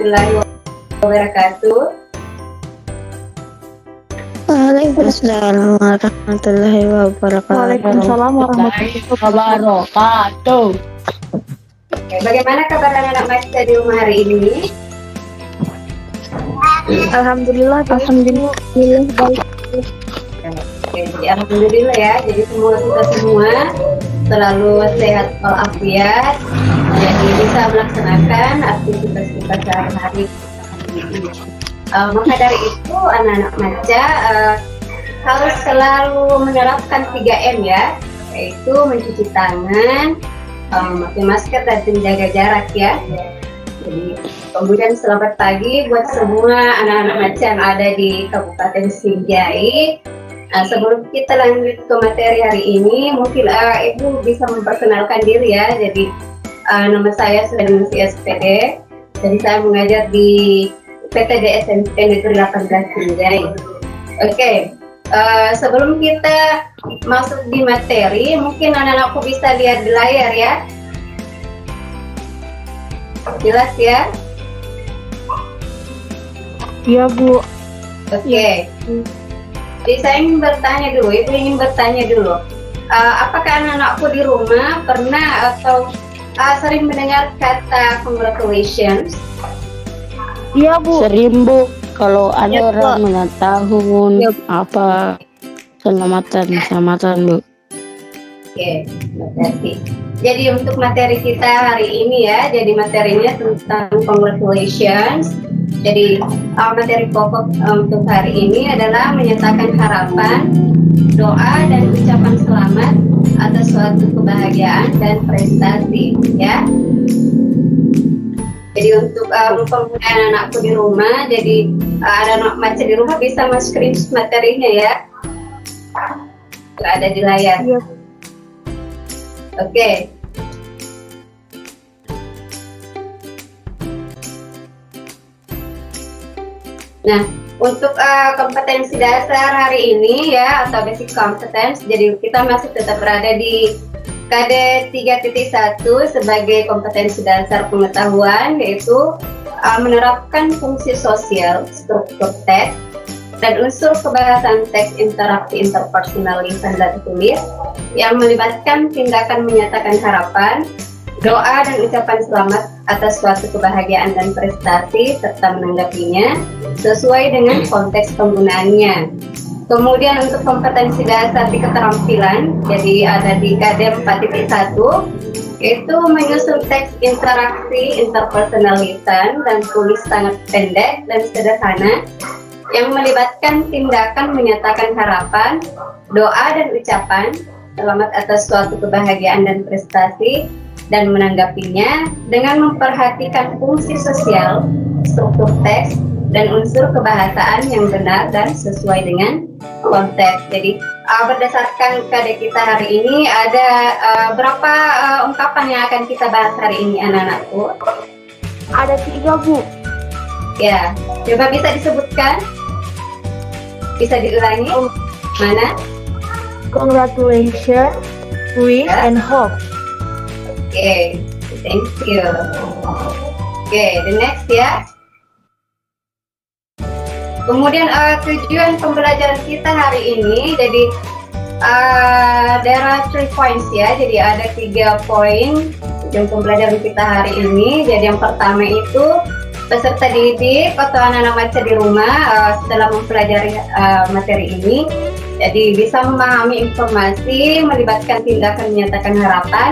warahmatullahi wabarakatuh. Waalaikumsalam warahmatullahi wabarakatuh. Waalaikumsalam warahmatullahi wabarakatuh. Oke, bagaimana kabar anak-anak Maca di rumah hari ini? Alhamdulillah baik. Oke, jadi alhamdulillah ya. Jadi semua kita semua selalu sehat walafiat. Jadi bisa melaksanakan aktivitas kita sehari-hari. Maka dari itu anak-anak Maca harus selalu menerapkan 3M ya, yaitu mencuci tangan, memakai masker dan menjaga jarak ya. Jadi kemudian selamat pagi buat semua anak-anak Maca yang ada di Kabupaten Sinjai. Sebelum kita lanjut ke materi hari ini, mungkin Ibu bisa memperkenalkan diri ya. Jadi nama saya Sudanusi SPD. Jadi saya mengajar di PTD SMP Negeri 18 Sinjai. Oke, sebelum kita masuk di materi, mungkin anak-anakku bisa lihat di layar ya. Jelas ya? Iya Bu. Oke. Jadi saya ingin bertanya dulu, Ibu ingin bertanya dulu. Apakah anak-anakku di rumah pernah atau sering mendengar kata congratulations? Iya Bu. Sering Bu, kalau ada orang ulang tahun apa selamatan Bu. Oke, makasih. Jadi untuk materi kita hari ini ya, jadi materinya tentang congratulations. Jadi materi pokok untuk hari ini adalah menyatakan harapan, doa dan ucapan selamat atas suatu kebahagiaan dan prestasi ya. Jadi untuk penggunaan anakku di rumah, jadi anak-anak Maca di rumah bisa screenshot materinya ya. Ada di layar. Iya. Oke. Nah, untuk kompetensi dasar hari ini ya, atau basic competence, jadi kita masih tetap berada di KD 3.1 sebagai kompetensi dasar pengetahuan, yaitu menerapkan fungsi sosial, struktur teks, dan unsur kebahasan teks interaksi interpersonal lisan dan tulis yang melibatkan tindakan menyatakan harapan, doa dan ucapan selamat atas suatu kebahagiaan dan prestasi serta menanggapinya sesuai dengan konteks penggunaannya. Kemudian untuk kompetensi dasar di keterampilan, jadi ada di KD 4.1, yaitu menyusun teks interaksi interpersonal lisan dan tulis sangat pendek dan sederhana yang melibatkan tindakan menyatakan harapan, doa dan ucapan selamat atas suatu kebahagiaan dan prestasi dan menanggapinya dengan memperhatikan fungsi sosial, struktur teks, dan unsur kebahasaan yang benar dan sesuai dengan konteks. Jadi berdasarkan KD kita hari ini ada berapa ungkapan yang akan kita bahas hari ini anak-anakku? Ada 3 Bu. Ya, coba bisa disebutkan? Bisa diulangi? Mana? Congratulations, wish and hope. Oke, thank you. Oke, the next ya. Kemudian tujuan pembelajaran kita hari ini, jadi there are 3 points ya. Jadi ada 3 poin tujuan pembelajaran kita hari ini. Jadi yang pertama itu peserta didik atau anak-anak Maca di rumah setelah mempelajari materi ini, jadi bisa memahami informasi, melibatkan tindakan menyatakan harapan,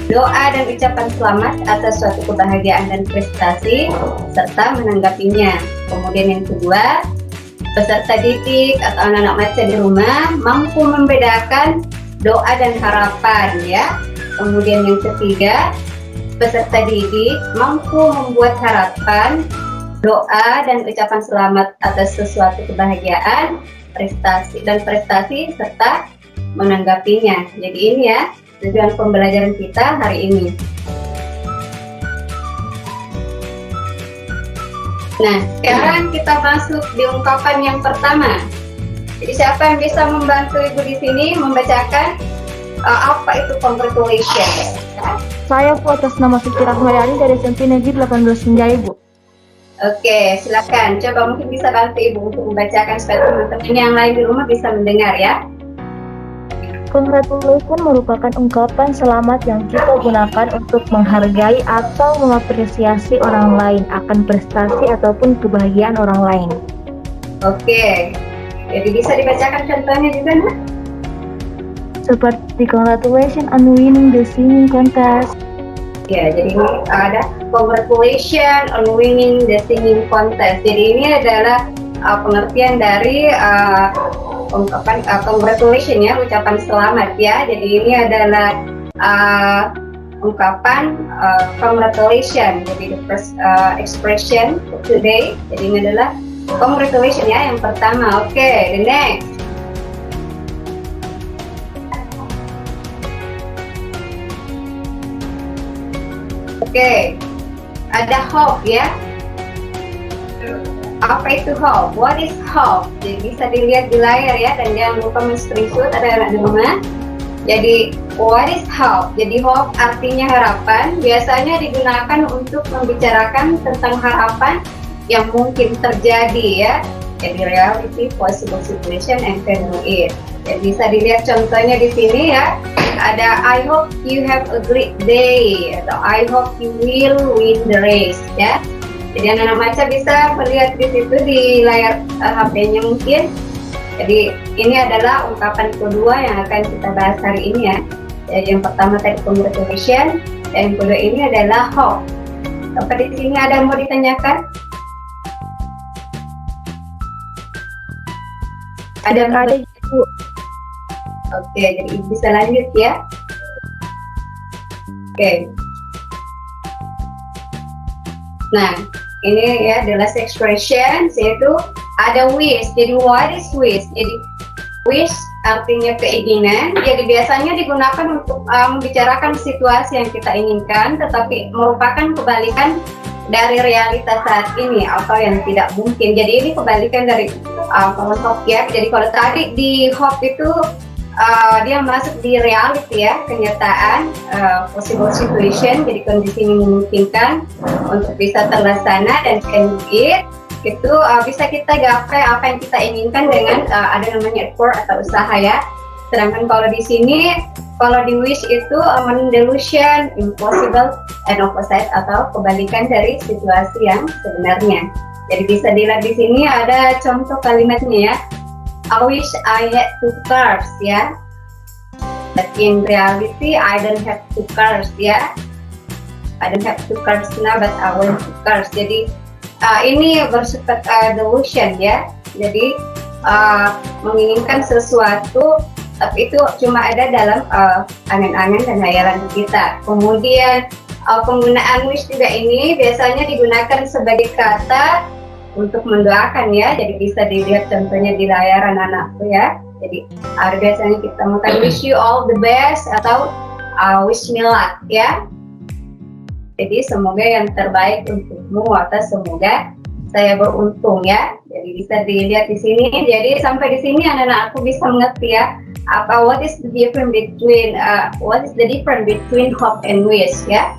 doa dan ucapan selamat atas suatu kebahagiaan dan prestasi serta menanggapinya. Kemudian yang kedua, peserta didik atau anak-anak Maca di rumah mampu membedakan doa dan harapan ya. Kemudian yang ketiga, peserta didik mampu membuat harapan, doa dan ucapan selamat atas sesuatu kebahagiaan, prestasi serta menanggapinya. Jadi ini ya tujuan pembelajaran kita hari ini. Nah, sekarang kita masuk di ungkapan yang pertama. Jadi siapa yang bisa membantu Ibu di sini membacakan apa itu congratulations? Saya Bu atas nama Siti Rahmayani dari SMP Negeri 18 Sinjai Bu. Oke, silakan. Coba mungkin bisa bantu Ibu untuk membacakan supaya teman-teman yang lain di rumah bisa mendengar ya. Congratulations merupakan ungkapan selamat yang kita gunakan untuk menghargai atau mengapresiasi orang lain akan prestasi ataupun kebahagiaan orang lain. Oke, jadi bisa dibacakan contohnya juga, Nak? Seperti congratulations on winning the singing contest. Ya, jadi ini ada congratulations on winning the singing contest. Jadi ini adalah pengertian dari ungkapan congratulations ya, ucapan selamat ya. Jadi ini adalah ungkapan congratulations. Jadi the first expression today. Jadi ini adalah congratulations ya yang pertama. Oke, the next. Oke, ada hope ya. Apa itu hope? What is hope? Jadi bisa dilihat di layar ya, dan jangan lupa men-screenshot ada anak di rumah. Jadi what is hope? Jadi hope artinya harapan. Biasanya digunakan untuk membicarakan tentang harapan yang mungkin terjadi ya. Jadi reality, possible situation, and can do it. Jadi bisa dilihat contohnya di sini ya. Ada I hope you have a great day atau I hope you will win the race ya. Jadi anak-anak baca bisa melihat di situ di layar HP-nya mungkin. Jadi ini adalah ungkapan kedua yang akan kita bahas hari ini ya. Jadi yang pertama tadi congratulations, dan yang kedua ini adalah hope. Apa di sini ada yang mau ditanyakan? Ada Ibu. Oke, jadi Ibu bisa lanjut ya. Oke. Nah, ini ya the last expression yaitu ada wish. Jadi what is wish? Jadi wish artinya keinginan. Jadi biasanya digunakan untuk membicarakan situasi yang kita inginkan, tetapi merupakan kebalikan dari realitas saat ini atau yang tidak mungkin. Jadi ini kebalikan dari kalau hope ya. Jadi kalau tadi di hope itu dia masuk di reality ya, kenyataan, possible situation, jadi kondisi yang memungkinkan untuk bisa terlaksana dan can do it. Itu bisa kita gapai apa yang kita inginkan dengan ada namanya effort atau usaha ya. Sedangkan kalau di sini, kalau di wish itu delusion, impossible, and opposite atau kebalikan dari situasi yang sebenarnya. Jadi bisa dilihat di sini ada contoh kalimatnya ya. I wish I had 2 cars ya. But in reality I don't have 2 cars ya. I don't have 2 cars now, but I want 2 cars. Jadi ini bersifat delusion ya. Jadi menginginkan sesuatu, tapi itu cuma ada dalam angan-angan dan hayalan kita. Kemudian penggunaan wish juga ini biasanya digunakan sebagai kata untuk mendoakan ya. Jadi bisa dilihat contohnya di layar anak-anakku ya. Jadi biasanya kita mengatakan wish you all the best atau wish me luck ya. Jadi semoga yang terbaik untukmu atau semoga saya beruntung ya. Jadi bisa dilihat di sini. Jadi sampai di sini anak-anakku bisa mengerti ya what is the difference between hope and wish ya.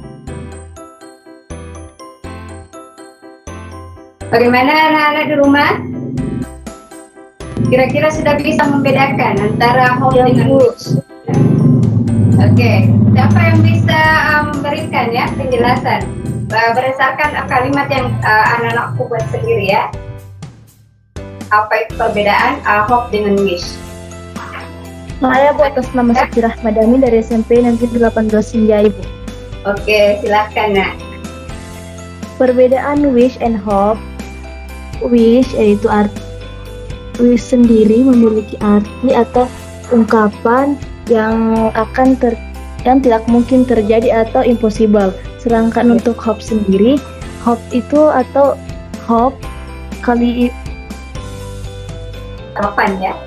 Bagaimana anak-anak di rumah? Kira-kira sudah bisa membedakan antara hope dengan wish? Oke, siapa yang bisa memberikan ya penjelasan berdasarkan kalimat yang anak-anakku buat sendiri ya? Apa itu perbedaan hope dengan wish? Saya buat atas nama Siti Rahmadani dari SMP Negeri 18 Sinjai, Bu. Oke, silakan Nak. Perbedaan wish and hope. Wish yaitu wish sendiri memiliki arti atau ungkapan yang yang tidak mungkin terjadi atau impossible. Sedangkan untuk hope sendiri, hope itu atau hope harapan ya.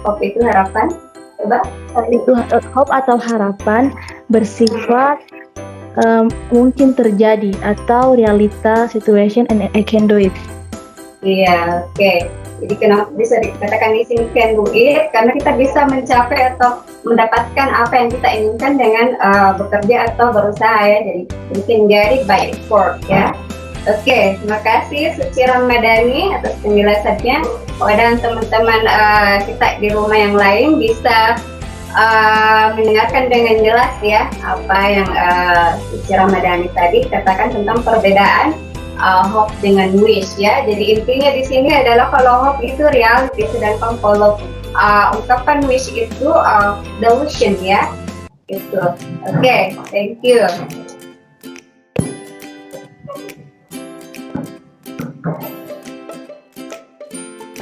Hope itu harapan. Coba. Itu hope atau harapan bersifat mungkin terjadi atau realita situation and I can do it. Iya, oke. Jadi kenapa bisa dikatakan di sini can do it? Karena kita bisa mencapai atau mendapatkan apa yang kita inginkan dengan bekerja atau berusaha ya. Jadi we can get it by effort ya. Oke, terima kasih Suci Ramadhani atas penjelasannya. Dan teman-teman kita di rumah yang lain bisa mendengarkan dengan jelas ya apa yang Suci Ramadhani tadi katakan tentang perbedaan hope dengan wish ya. Jadi intinya di sini adalah kalau hope itu reality, sedangkan kalau ungkapan wish itu delusion ya. Gitu. Oke, thank you.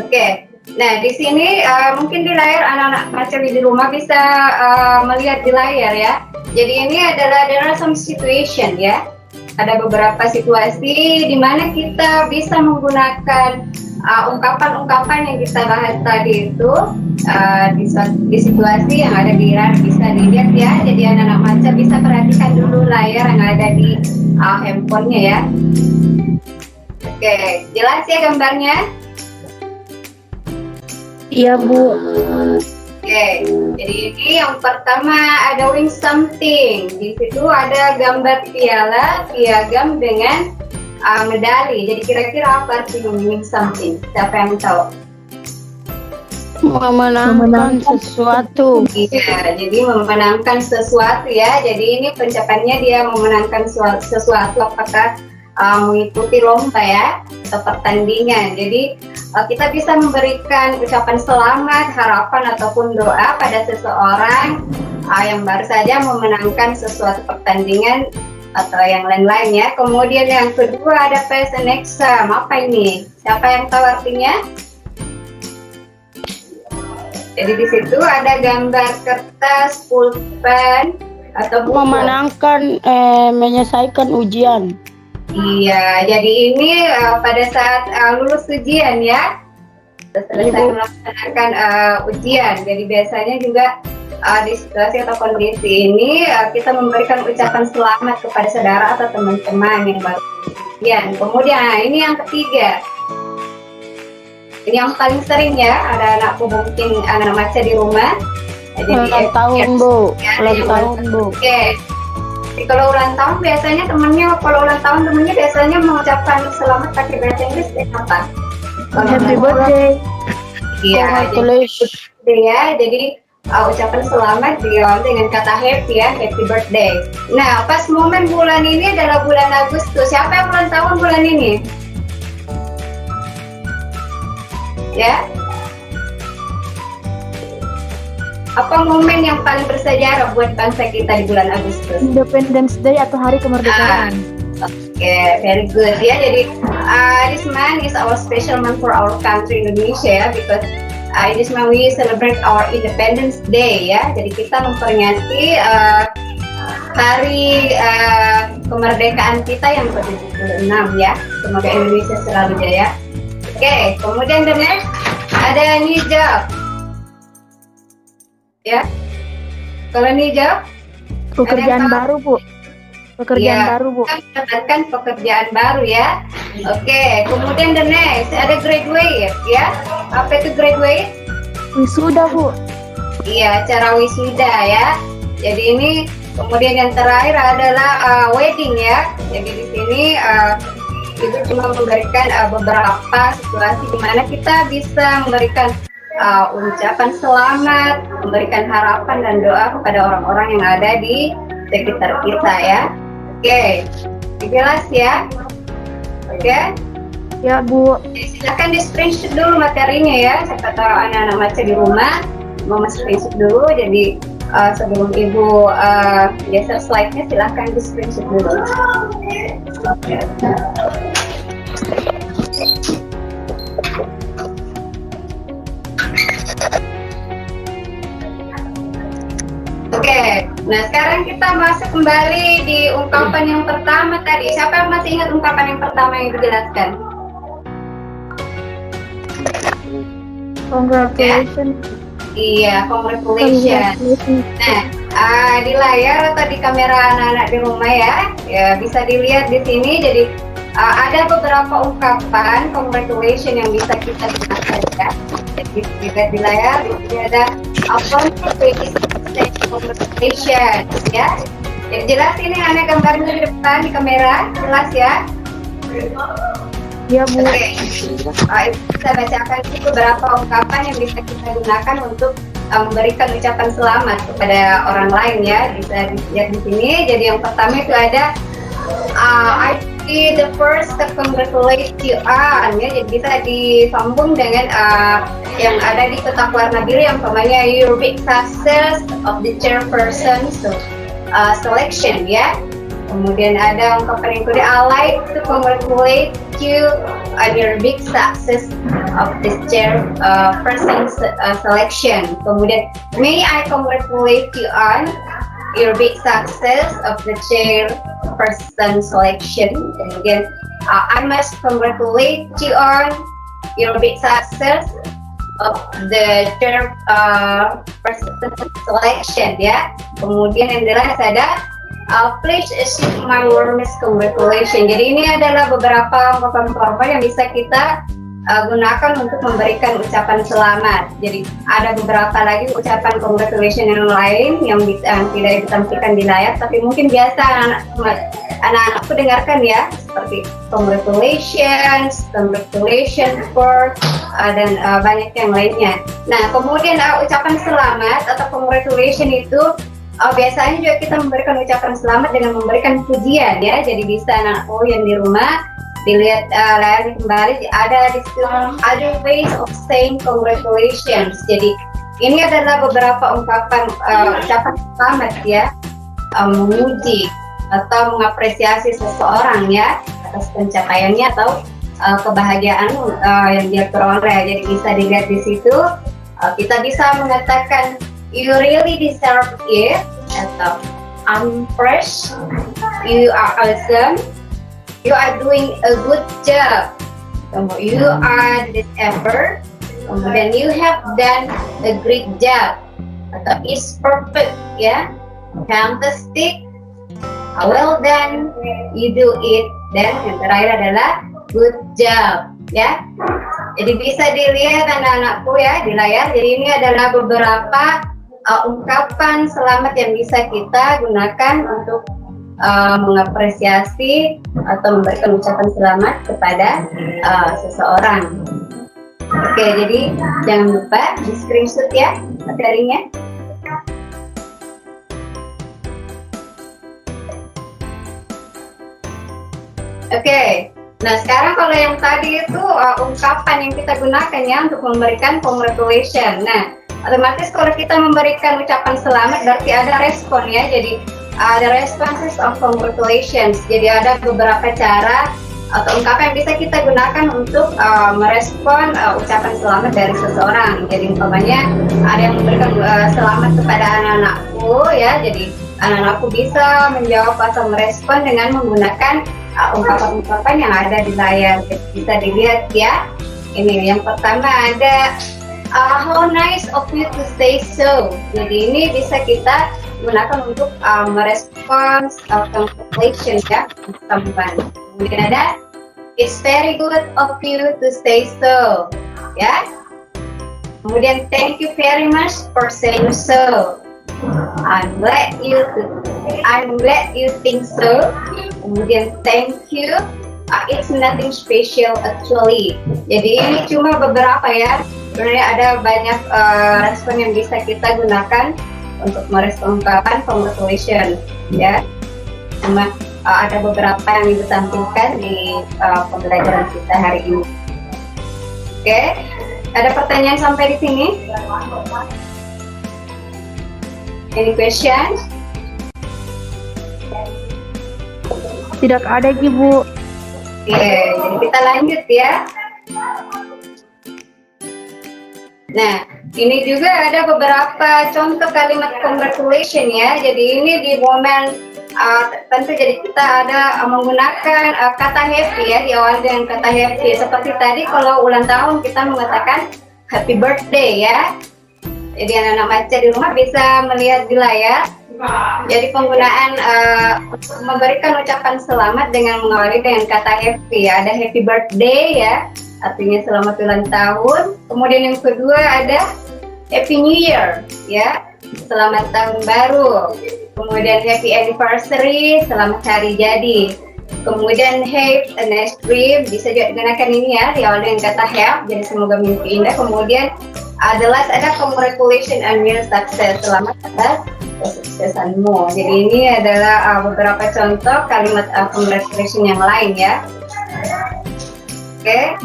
Oke, nah di sini mungkin di layar anak-anak macam di rumah bisa melihat di layar ya. Jadi ini adalah there are some situation ya. Ada beberapa situasi di mana kita bisa menggunakan ungkapan-ungkapan yang kita bahas tadi itu di situasi yang ada di layar bisa dilihat ya. Jadi anak-anak macam bisa perhatikan dulu layar yang ada di handphonenya ya. Oke, jelas ya gambarnya? Iya Bu. Oke, jadi ini yang pertama ada win something. Di situ ada gambar piala, piagam dengan medali. Jadi kira-kira apa sih win something? Siapa yang tahu? Memenangkan sesuatu. Iya, jadi memenangkan sesuatu ya. Jadi ini pencapaiannya dia memenangkan sesuatu. Apakah mengikuti lomba ya atau pertandingan. Jadi kita bisa memberikan ucapan selamat, harapan ataupun doa pada seseorang yang baru saja memenangkan sesuatu pertandingan atau yang lain-lain ya. Kemudian yang kedua ada present exam. Apa ini? Siapa yang tahu artinya? Jadi di situ ada gambar kertas, pulpen atau buku. Memenangkan menyelesaikan ujian. Iya, jadi ini pada saat lulus ujian ya, selesai melaksanakan ujian. Jadi biasanya juga di situasi atau kondisi ini kita memberikan ucapan selamat kepada saudara atau teman-teman yang baru ujian. Kemudian ini yang ketiga, ini yang paling sering ya, ada anakku mungkin anak maca di rumah. Ulang tahun Bu, ulang tahun Bu. Oke. Jadi kalau ulang tahun biasanya temennya biasanya mengucapkan selamat pakai bahasa Inggris apa? Happy birthday. Iya, jadi ucapan selamat diawali dengan kata happy ya, happy birthday. Nah, pas momen bulan ini adalah bulan Agustus. Siapa yang ulang tahun bulan ini? Ya. Apa momen yang paling bersejarah buat bangsa kita di bulan Agustus? Independence Day atau Hari Kemerdekaan. Okay, very good ya. Jadi this month is our special month for our country Indonesia because in this month we celebrate our Independence Day ya. Jadi kita memperingati hari kemerdekaan kita yang ke-76 ya. Semoga Indonesia selalu jaya. Oke, kemudian the next ada new job. Ya, kalau nih job pekerjaan baru Bu. Pekerjaan baru Bu. Mendapatkan pekerjaan baru ya. Oke, kemudian the next ada graduate ya. Apa itu graduate? Wisuda Bu. Iya, acara wisuda ya. Jadi ini kemudian yang terakhir adalah wedding ya. Jadi di sini itu cuma memberikan beberapa situasi di mana kita bisa memberikan ucapan selamat, memberikan harapan dan doa kepada orang-orang yang ada di sekitar kita ya. Oke, jelas ya. Oke. Ya Bu. Silakan di screenshot dulu materinya ya. Siapa tahu anak-anak baca di rumah mau screenshot dulu. Jadi sebelum Ibu geser slide-nya silakan di screenshot dulu. Oke. Oke, nah sekarang kita masuk kembali di ungkapan yang pertama tadi. Siapa yang masih ingat ungkapan yang pertama yang dijelaskan? Congratulations. Iya, congratulations. Nah, di layar atau di kamera anak-anak di rumah ya bisa dilihat di sini. Jadi ada beberapa ungkapan congratulations yang bisa kita gunakan ya. Jadi dilihat di layar, di sini ada congratulations ya. Jadi jelas ini ada gambarnya di depan di kamera, jelas ya. Ya Bu. Oke, kita bacakan beberapa ungkapan yang bisa kita gunakan untuk memberikan ucapan selamat kepada orang lain ya. Bisa dilihat di sini. Jadi yang pertama itu ada I see the first congratulate you on ya. Jadi bisa disambung dengan yang ada di kotak warna biru yang namanya your big success of the chairperson selection ya. Kemudian ada ungkapan yang kedua, I like to congratulate you on your big success of this chairperson selection. Kemudian, may I congratulate you on your big success of the chairperson selection. Kemudian, I must congratulate you on your big success of the chairperson selection ya. Kemudian yang jelas ada please accept my warmest congratulations. Jadi ini adalah beberapa ungkapan yang bisa kita gunakan untuk memberikan ucapan selamat. Jadi ada beberapa lagi ucapan congratulations yang lain yang tidak ditampilkan di layar, tapi mungkin biasa anak-anakku dengarkan ya, seperti congratulations for dan banyak yang lainnya. Nah kemudian ucapan selamat atau congratulations itu biasanya juga kita memberikan ucapan selamat dengan memberikan pujian ya. Jadi bisa anak-anakku yang di rumah dilihat layarnya kembali, ada di situ other ways of saying congratulations. Jadi ini adalah beberapa ungkapan ucapan selamat ya, memuji atau mengapresiasi seseorang ya atas pencapaiannya atau kebahagiaan yang dia peroleh. Jadi bisa dilihat di situ, kita bisa mengatakan you really deserve it, atau I'm fresh, you are awesome, you are doing a good job, you are this effort, kemudian you have done a great job, atau it's perfect ya, fantastic, well done, you do it, dan yang terakhir adalah good job ya. Jadi bisa dilihat anak-anakku ya di layar. Jadi ini adalah beberapa ungkapan selamat yang bisa kita gunakan untuk mengapresiasi atau memberikan ucapan selamat kepada seseorang. Oke, jadi jangan lupa di screenshot ya materinya. Oke, nah sekarang kalau yang tadi itu ungkapan yang kita gunakan ya untuk memberikan congratulations. Nah, otomatis kalau kita memberikan ucapan selamat berarti ada respon ya. Jadi ada responses of congratulations. Jadi ada beberapa cara atau ungkapan yang bisa kita gunakan untuk merespon ucapan selamat dari seseorang. Jadi umpamanya ada yang memberikan selamat kepada anak-anakku ya. Jadi anak-anakku bisa menjawab atau merespon dengan menggunakan ungkapan-ungkapan yang ada di layar. Bisa dilihat ya. Ini yang pertama ada how nice of you to say so. Jadi ini bisa kita gunakan untuk merespons congratulations ya, teman-teman. Kemudian ada it's very good of you to say so ya. Kemudian thank you very much for saying so. I'm glad you think so. Kemudian thank you, it's nothing special actually. Jadi ini cuma beberapa ya. Sebenarnya ada banyak respon yang bisa kita gunakan untuk merespon ungkapan congratulations ya. Cuma ada beberapa yang ditampilkan di pembelajaran kita hari ini. Oke, ada pertanyaan sampai di sini? Any questions? Tidak ada Ibu. Oke, jadi kita lanjut ya. Nah, ini juga ada beberapa contoh kalimat congratulations ya. Jadi ini di momen tentu jadi kita ada menggunakan kata happy ya, diawali dengan kata happy. Seperti tadi kalau ulang tahun kita mengatakan happy birthday ya. Jadi anak-anak baca di rumah bisa melihat di layar. Jadi penggunaan memberikan ucapan selamat dengan mengawali dengan kata happy ya. Ada happy birthday ya, artinya selamat ulang tahun. Kemudian yang kedua ada happy new year ya, selamat tahun baru. Kemudian happy anniversary, selamat hari jadi. Kemudian have a nice dream, bisa juga digunakan ini ya di awal dengan kata have, jadi semoga mimpi indah. Kemudian the last ada congratulations on your success, selamat atas kesuksesanmu. Jadi ini adalah beberapa contoh kalimat congratulations yang lain ya. Oke.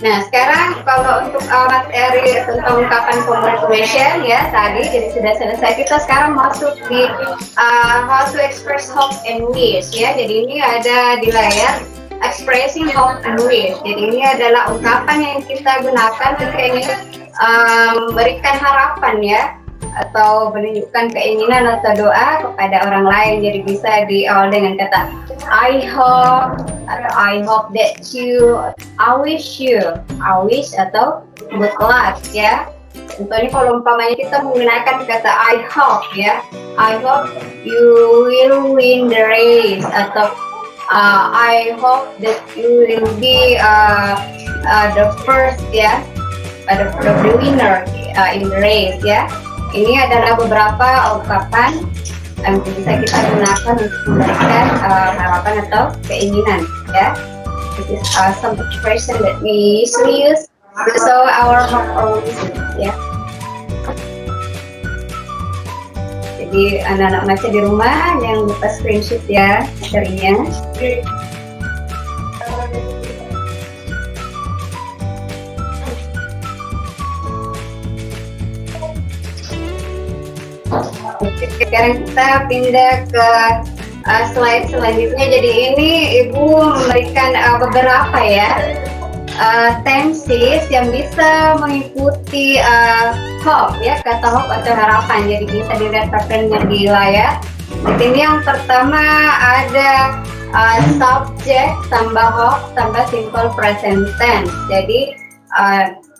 Nah, sekarang kalau untuk materi tentang ungkapan congratulation ya tadi, jadi sudah selesai. Kita sekarang masuk di how to express hope and wish ya. Jadi ini ada di layar expressing hope and wish. Jadi ini adalah ungkapan yang kita gunakan ketika ingin memberikan harapan ya, atau menunjukkan keinginan atau doa kepada orang lain. Jadi bisa diawali dengan kata I hope, atau I hope that you, I wish you, I wish atau good luck ya. Contohnya kalau umpamanya kita menggunakan kata I hope ya, I hope you will win the race, atau I hope that you will be the first ya, the winner in the race ya. Ini adalah beberapa ungkapan yang bisa kita gunakan untuk memberikan harapan atau keinginan ya. This is some expression that we usually use to show our hope or wishes ya. Jadi anak-anak baca di rumah yang lupa screenshot ya materinya. Sekarang kita pindah ke slide selanjutnya. Jadi ini Ibu memberikan beberapa ya tenses yang bisa mengikuti hope ya, kata hope atau harapan. Jadi bisa dilihat patternnya di layar. Di sini yang pertama ada subject tambah hope tambah simple present tense. Jadi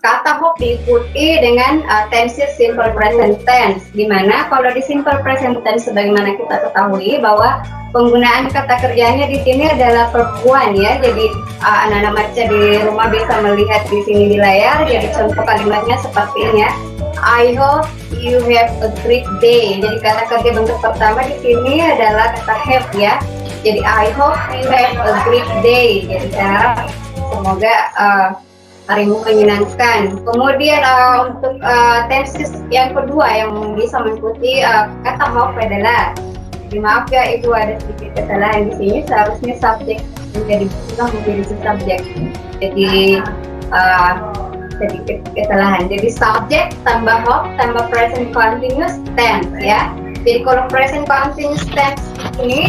kata hope diikuti dengan tenses simple present tense, di mana kalau di simple present tense sebagaimana kita ketahui bahwa penggunaan kata kerjanya di sini adalah perempuan ya. Jadi anak-anak baca di rumah bisa melihat di sini di layar. Jadi contoh kalimatnya seperti ini ya. I hope you have a great day. Jadi kata kerja bentuk pertama di sini adalah kata have ya. Jadi I hope you have a great day. Jadi semoga harimu menyenangkan. Kemudian untuk tenses yang kedua yang bisa mengikuti kata hope adalah, maaf ya Ibu ada sedikit kesalahan di sini, seharusnya subjek menjadi berubah menjadi subjek. Jadi sedikit kesalahan. Jadi subject tambah hope tambah present continuous tense ya. Jadi kalau present continuous tense ini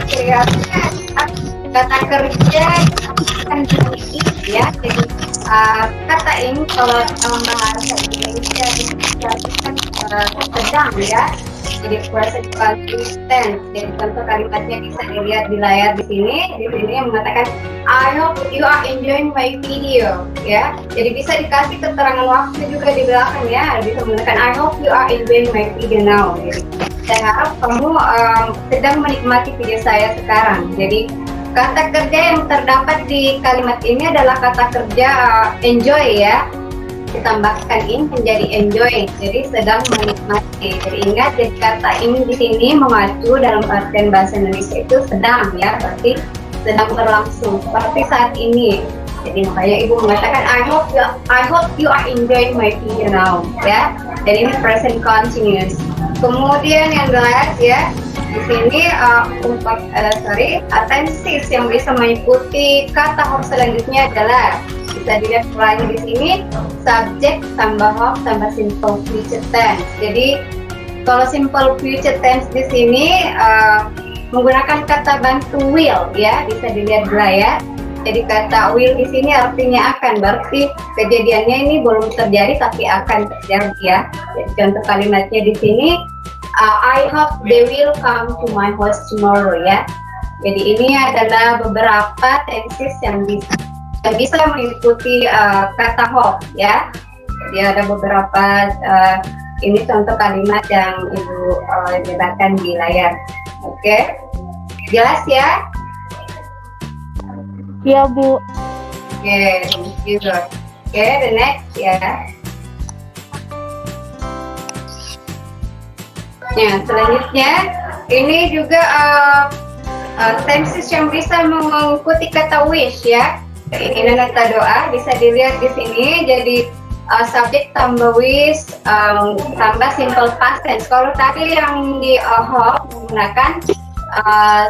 kata kerja akan dimiliki ya. Jadi kata ini kalau dalam bahasa Indonesia diartikan sedang ya. Jadi present continuous tense. Jadi contoh kalimatnya bisa dilihat di layar di sini. Di sini yang mengatakan I hope you are enjoying my video ya. Jadi bisa dikasih keterangan waktu juga di belakang ya. Bisa mengatakan I hope you are enjoying my video now. Jadi saya harap kamu sedang menikmati video saya sekarang. Jadi kata kerja yang terdapat di kalimat ini adalah kata kerja enjoy ya. Ditambahkan in menjadi enjoy, jadi sedang menikmati. Jadi ingat, jadi kata ini di sini mengacu dalam artian bahasa Indonesia itu sedang ya, berarti sedang berlangsung seperti saat ini. Jadi makanya Ibu mengatakan I hope you are enjoying my video now ya. Dan ini present continuous. Kemudian yang jelas ya, di sini tenses yang bisa mengikuti kata hope selanjutnya adalah, bisa dilihat lagi di sini, subject tambah hope tambah simple future tense. Jadi kalau simple future tense di sini menggunakan kata bantu will ya, bisa dilihat di layar. Jadi kata will di sini artinya akan, berarti kejadiannya ini belum terjadi tapi akan terjadi ya. Jadi contoh kalimatnya di sini I hope they will come to my house tomorrow ya. Jadi ini adalah beberapa tenses yang bisa mengikuti kata hope ya. Jadi ada beberapa ini contoh kalimat yang Ibu jelaskan di layar. Oke, jelas ya? Iya Bu. Oke, thank you. Oke, the next ya. Ya, selanjutnya ini juga tenses yang bisa mengikuti kata wish ya. Keinginan atau doa bisa dilihat di sini. Jadi subjek tambah wish tambah simple past tense. Kalau tadi yang di hope menggunakan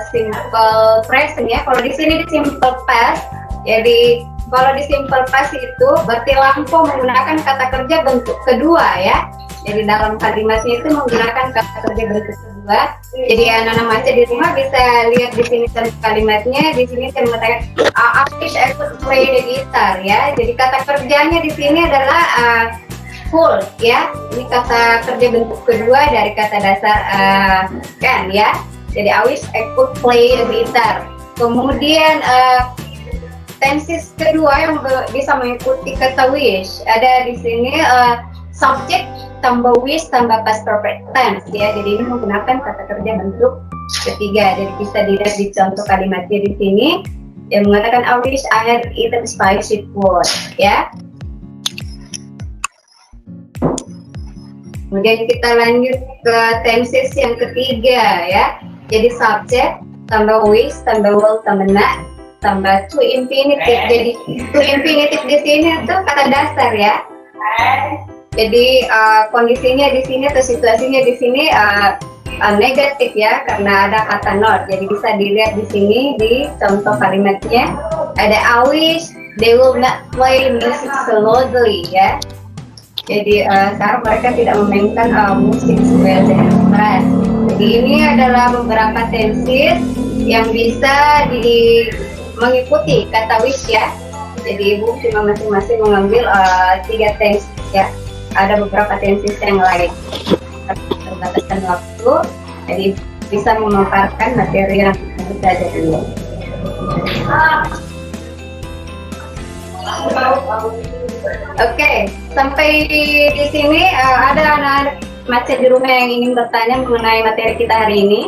simple present ya. Kalau di sini di simple past. Jadi kalau di simple past itu berarti lampu menggunakan kata kerja bentuk kedua ya. Jadi dalam kalimatnya itu menggunakan kata kerja bentuk kedua. Jadi anak-anak baca di rumah bisa lihat di sini kalimatnya. Di sini saya mengatakan I wish I could play the guitar ya. Jadi kata kerjanya di sini adalah full ya. Ini kata kerja bentuk kedua dari kata dasar kan ya. Jadi I wish I could play the guitar. Kemudian tenses kedua yang bisa mengikuti kata wish ada di sini subjek tambah wish tambah past perfect tense ya. Jadi ini menggunakan kata kerja bentuk ketiga. Jadi bisa dilihat di contoh kalimatnya di sini yang mengatakan I wish I had eaten spicy food ya. Kemudian kita lanjut ke tenses yang ketiga ya. Jadi subjek tambah wish tambah will tambah not tambah to infinitive. Jadi to infinitive di sini tuh kata dasar ya. Jadi kondisinya di sini atau situasinya di sini negatif ya karena ada kata not. Jadi bisa dilihat di sini di contoh kalimatnya ada I wish they will not play music so loudly ya. Jadi sekarang mereka tidak memainkan musik supaya dengan keras. Jadi ini adalah beberapa tenses yang bisa mengikuti kata wish ya. Jadi ibu cuma masing-masing mengambil 3 tenses ya. Ada beberapa tenses yang lain. Terbataskan waktu, jadi bisa memaparkan materi yang kita ada dulu. Oke, sampai di sini ada anak-anak macet di rumah yang ingin bertanya mengenai materi kita hari ini.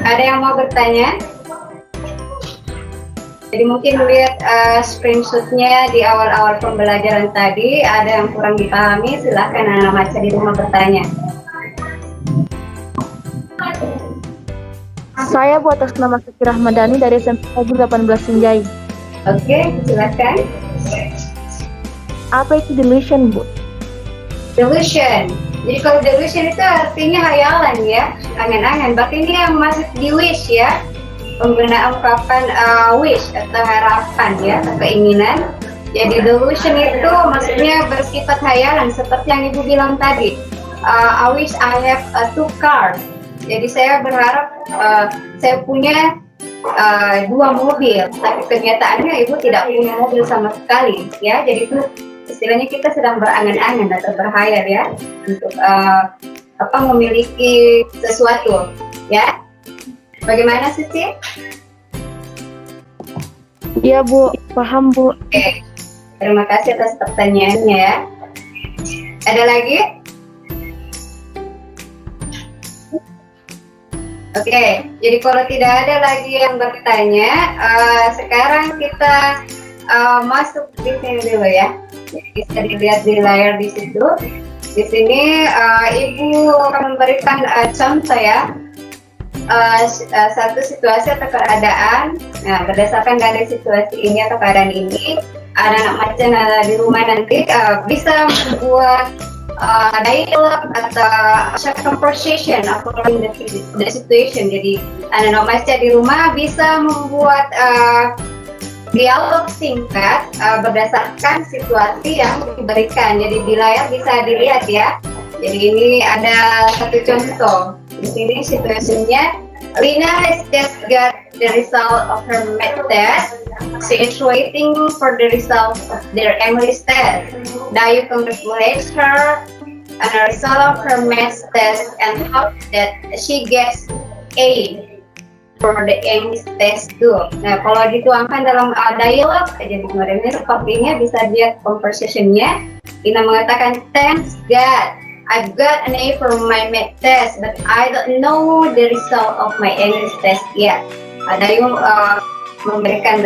Ada yang mau bertanya? Jadi mungkin lihat screenshotnya di awal-awal pembelajaran tadi ada yang kurang dipahami, silahkan anak macet di rumah bertanya. Saya Bu atas nama Siti Rahmadani dari SMP 18 Sinjai. Oke, silakan. Apa itu delusion, Bu? Delusion. Jadi kalau delusion itu artinya hayalan ya, angan-angan. Berarti ini yang masuk di wish ya, penggunaan ungkapan wish atau harapan ya, atau keinginan. Jadi delusion itu maksudnya bersifat hayalan seperti yang Ibu bilang tadi. I wish I have 2 cars. Jadi saya berharap saya punya 2 mobil, tapi kenyataannya Ibu tidak punya mobil sama sekali ya. Jadi itu istilahnya kita sedang berangan-angan atau berhayal ya untuk memiliki sesuatu ya. Bagaimana Siti? Iya Bu, paham Bu. Oke, terima kasih atas pertanyaannya ya. Ada lagi? Oke, jadi kalau tidak ada lagi yang bertanya, sekarang kita masuk di sini dulu ya. Jadi bisa dilihat di layar di situ. Di sini Ibu akan memberikan contoh ya, satu situasi atau keadaan. Nah, berdasarkan dari situasi ini atau keadaan ini, anak-anak macam di rumah nanti bisa membuat dialog atau short conversation according the situation. Jadi anak-anak macam di rumah bisa membuat dialog singkat berdasarkan situasi yang diberikan. Jadi di layar bisa dilihat ya. Jadi ini ada satu contoh. Di sini situasinya, Lina has just got the result of her math test. She is waiting for the result of their English test. Dayu congratulates her on the result of her math test and hope that she gets A for the English test too. Nah, kalau dituangkan dalam dialog, jadi kemarinnya sepertinya bisa lihat conversation-nya. Lina mengatakan, thanks God, I've got an A for my math test, but I don't know the result of my English test yet. Dayu memberikan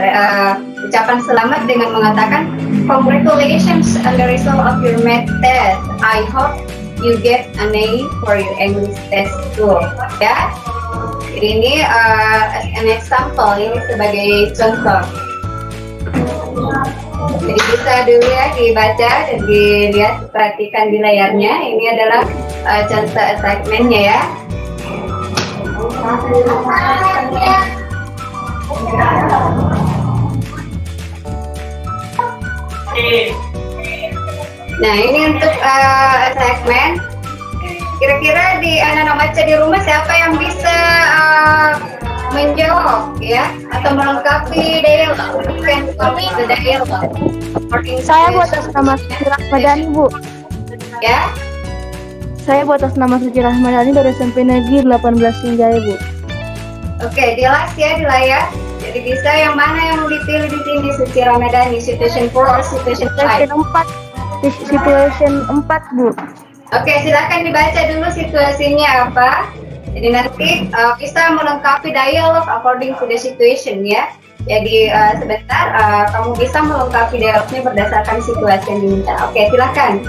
ucapan selamat dengan mengatakan, Congratulations on the result of your math test. I hope you get an A for your English test too. Ya, jadi ini as an example, ini sebagai contoh. Jadi bisa dulu ya dibaca dan dilihat, perhatikan di layarnya. Ini adalah contoh assignment-nya ya. Nah, ini untuk assignment. Kira-kira di anak-anak baca di rumah siapa yang bisa menjawab ya atau melengkapi dialog? Saya buat atas nama Suci Rahmadani, Bu. Ya. Saya buat atas nama Suci Rahmadani dari SMP Negeri 18 Sinjaya, Bu. Oke, jelas ya di layar. Jadi bisa yang mana yang mau dipilih di sini, Suci Ramadhani, situation 4 or situation 5? Situation 4, Bu. Oke, silakan dibaca dulu situasinya apa. Jadi nanti bisa melengkapi dialog according to the situation ya. Jadi sebentar kamu bisa melengkapi dialognya berdasarkan situasi yang diminta. Oke, silakan.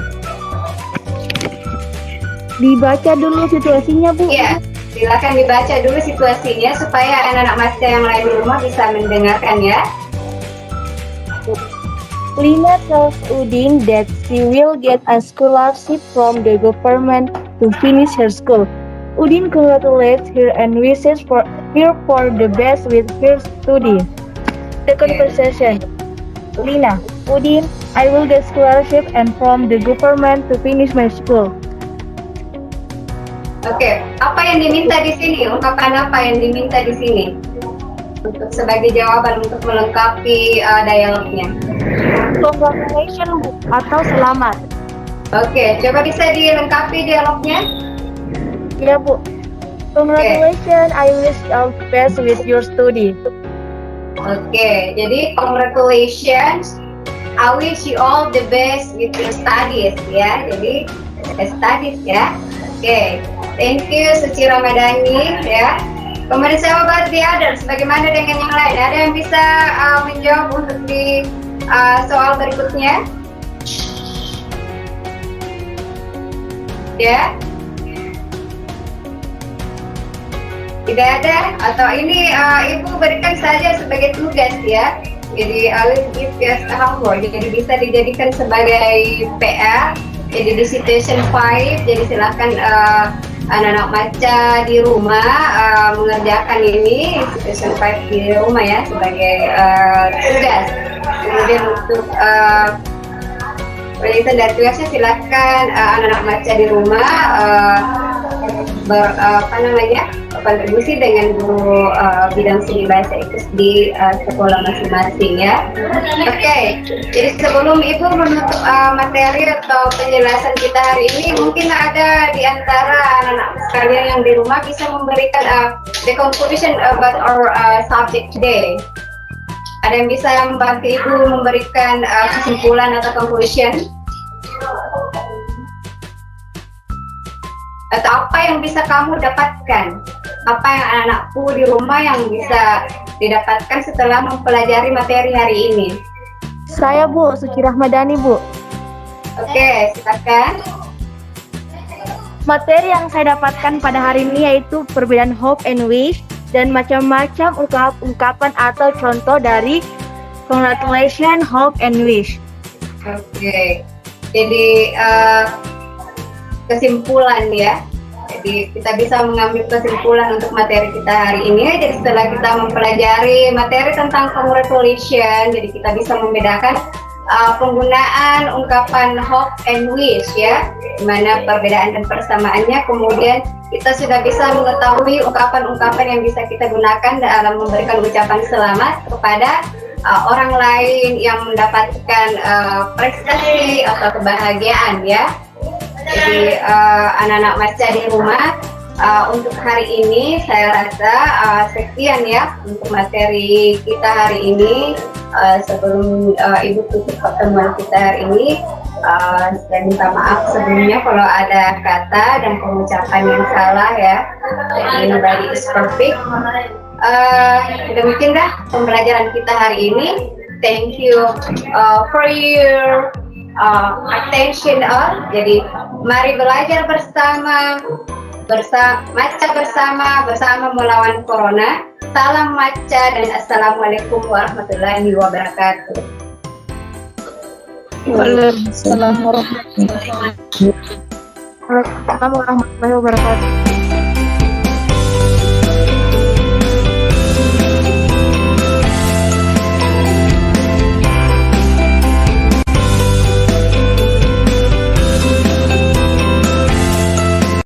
Dibaca dulu situasinya, Bu. Iya, silakan dibaca dulu situasinya supaya anak-anak master yang lain di rumah bisa mendengarkan ya. Lina tells Udin that she will get a scholarship from the government to finish her school. Udin congratulates her and wishes her for the best with her study. The conversation. Lina, Udin, I will get scholarship and from the government to finish my school. Oke, apa yang diminta di sini? Ungkapan apa yang diminta di sini? Untuk sebagai jawaban untuk melengkapi dialognya. Congratulations, Bu, atau selamat. Oke, coba bisa dilengkapi dialognya. Ya, Bu. Congratulations, I wish you all the best with your study. Oke, jadi congratulations, I wish you all the best with your studies ya. Jadi studies ya. Oke, thank you Suci Ramadhani ya. Kemudian saya buat the others, bagaimana dengan yang lain? Ada yang bisa menjawab untuk di soal berikutnya? Ya? Tidak ada? Atau ini Ibu berikan saja sebagai tugas ya. Jadi I will give you as a homework. Jadi bisa dijadikan sebagai PR. Jadi di situation 5, jadi silakan anak-anak baca di rumah mengerjakan ini situation 5 di rumah ya sebagai tugas. Kemudian untuk penelitian dari tugasnya silakan anak-anak baca di rumah kontribusi dengan guru bidang studi bahasa Inggris di sekolah masing-masing ya. Oke, jadi sebelum Ibu menutup materi atau penjelasan kita hari ini, mungkin ada di antara anak-anak sekalian yang di rumah bisa memberikan the conclusion about our subject today. Ada yang bisa membantu Ibu memberikan kesimpulan atau conclusion? Atau apa yang bisa kamu dapatkan? Apa yang anak-anakku di rumah yang bisa didapatkan setelah mempelajari materi hari ini? Saya, Bu, Suci Rahmadani, Bu. Oke, silakan. Materi yang saya dapatkan pada hari ini yaitu perbedaan hope and wish dan macam-macam ungkapan atau contoh dari congratulations, hope, and wish. Oke, jadi kesimpulan ya. Jadi kita bisa mengambil kesimpulan untuk materi kita hari ini. Jadi setelah kita mempelajari materi tentang congratulations, jadi kita bisa membedakan penggunaan ungkapan hope and wish ya, dimana perbedaan dan persamaannya. Kemudian kita sudah bisa mengetahui ungkapan-ungkapan yang bisa kita gunakan dalam memberikan ucapan selamat kepada orang lain yang mendapatkan prestasi atau kebahagiaan ya. Jadi anak-anak baca di rumah, untuk hari ini saya rasa sekian ya untuk materi kita hari ini. Sebelum Ibu tutup pertemuan kita hari ini, saya minta maaf sebelumnya kalau ada kata dan pengucapan yang salah ya. Jadi nobody is perfect. Demikian dah pembelajaran kita hari ini. Thank you for your attention all. Jadi mari belajar bersama, maca bersama melawan corona. Salam maca dan assalamualaikum warahmatullahi wabarakatuh. Waalaikumsalam warahmatullahi wabarakatuh. Waalaikumsalam warahmatullahi wabarakatuh.